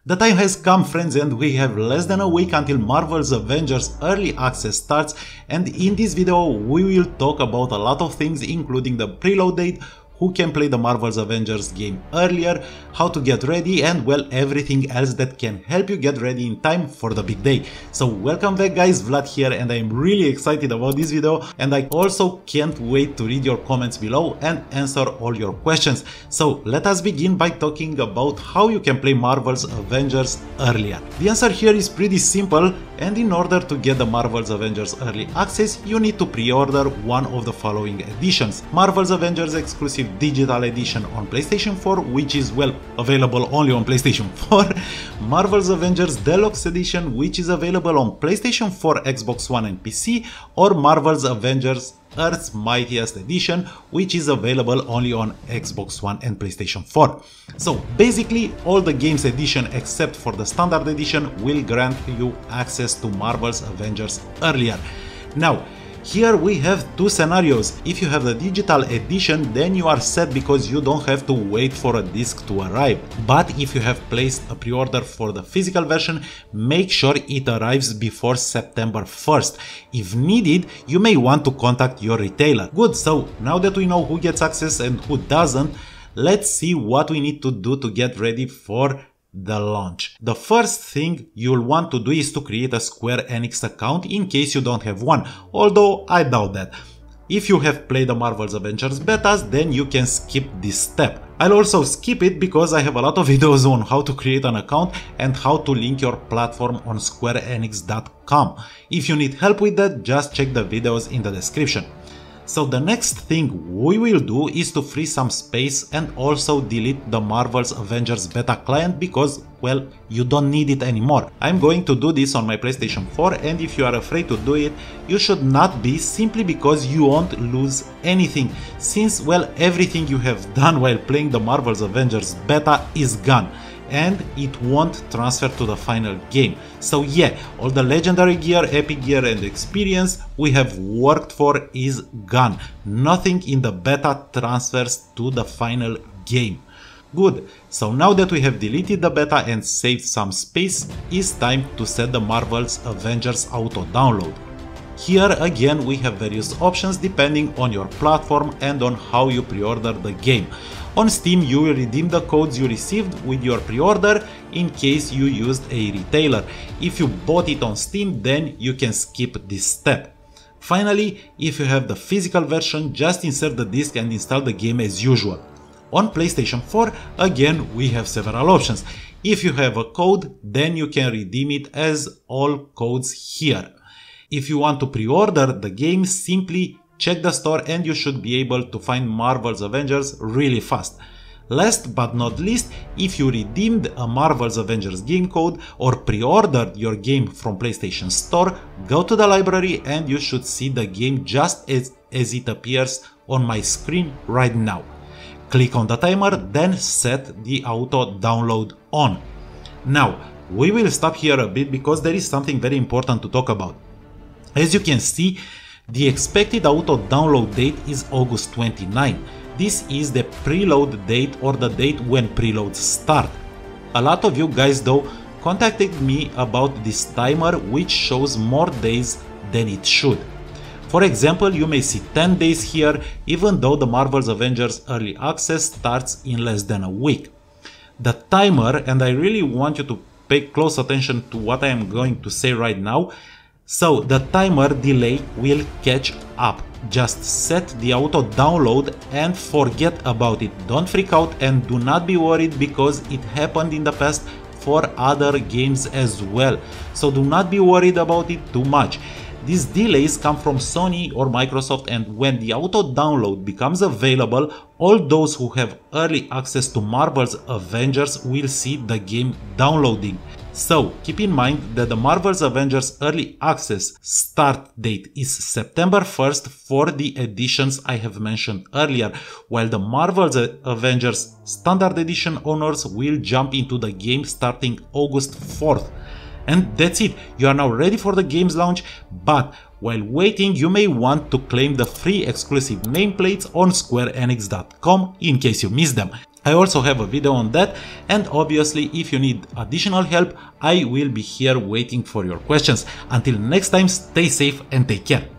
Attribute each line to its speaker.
Speaker 1: The time has come, friends, and we have less than a week until Marvel's Avengers Early Access starts, and in this video we will talk about a lot of things, including the preload date, who can play the Marvel's Avengers game earlier, how to get ready, and well, everything else that can help you get ready in time for the big day. So welcome back guys, Vlad here, and I'm really excited about this video, and I also can't wait to read your comments below and answer all your questions. So let us begin by talking about how you can play Marvel's Avengers earlier. The answer here is pretty simple, and in order to get the Marvel's Avengers Early Access, you need to pre-order one of the following editions. Marvel's Avengers Exclusive Digital Edition on PlayStation 4, which is, well, available only on PlayStation 4. Marvel's Avengers Deluxe Edition, which is available on PlayStation 4, Xbox One and PC, or Marvel's Avengers Earth's Mightiest Edition, which is available only on Xbox One and PlayStation 4. So basically all the games edition except for the standard edition will grant you access to Marvel's Avengers earlier. Now, here we have two scenarios. If you have the digital edition, then you are set because you don't have to wait for a disc to arrive. But if you have placed a pre-order for the physical version, make sure it arrives before September 1st. If needed, you may want to contact your retailer. Good, so now that we know who gets access and who doesn't, let's see what we need to do to get ready for the launch. The first thing you'll want to do is to create a Square Enix account in case you don't have one, although I doubt that. If you have played the Marvel's Avengers betas, then you can skip this step. I'll also skip it because I have a lot of videos on how to create an account and how to link your platform on squareenix.com. If you need help with that, just check the videos in the description. So the next thing we will do is to free some space and also delete the Marvel's Avengers beta client because, well, you don't need it anymore. I'm going to do this on my PlayStation 4, and if you are afraid to do it, you should not be, simply because you won't lose anything, since, well, everything you have done while playing the Marvel's Avengers beta is gone, and it won't transfer to the final game. So yeah, all the legendary gear, epic gear and experience we have worked for is gone. Nothing in the beta transfers to the final game. Good, so now that we have deleted the beta and saved some space, it's time to set the Marvel's Avengers auto download. Here again we have various options depending on your platform and on how you pre-order the game. On Steam you will redeem the codes you received with your pre-order in case you used a retailer. If you bought it on Steam, then you can skip this step. Finally, if you have the physical version, just insert the disc and install the game as usual. On PlayStation 4, again we have several options. If you have a code, then you can redeem it as all codes here. If you want to pre-order the game, simply check the store and you should be able to find Marvel's Avengers really fast. Last but not least, if you redeemed a Marvel's Avengers game code or pre-ordered your game from PlayStation Store, go to the library and you should see the game just as it appears on my screen right now. Click on the timer, then set the auto download on. Now, we will stop here a bit because there is something very important to talk about. As you can see, the expected auto download date is August 29. This is the preload date, or the date when preloads start. A lot of you guys though contacted me about this timer, which shows more days than it should. For example, you may see 10 days here, even though the Marvel's Avengers Early Access starts in less than a week. The timer, and I really want you to pay close attention to what I am going to say right now, so the timer delay will catch up. Just set the auto download and forget about it. Don't freak out and do not be worried because it happened in the past for other games as well. So do not be worried about it too much. These delays come from Sony or Microsoft, and when the auto download becomes available, all those who have early access to Marvel's Avengers will see the game downloading. So keep in mind that the Marvel's Avengers Early Access start date is September 1st for the editions I have mentioned earlier, while the Marvel's Avengers Standard Edition owners will jump into the game starting August 4th. And that's it, you are now ready for the game's launch, but while waiting you may want to claim the free exclusive nameplates on squareenix.com in case you missed them. I also have a video on that, and obviously if you need additional help, I will be here waiting for your questions. Until next time, stay safe and take care.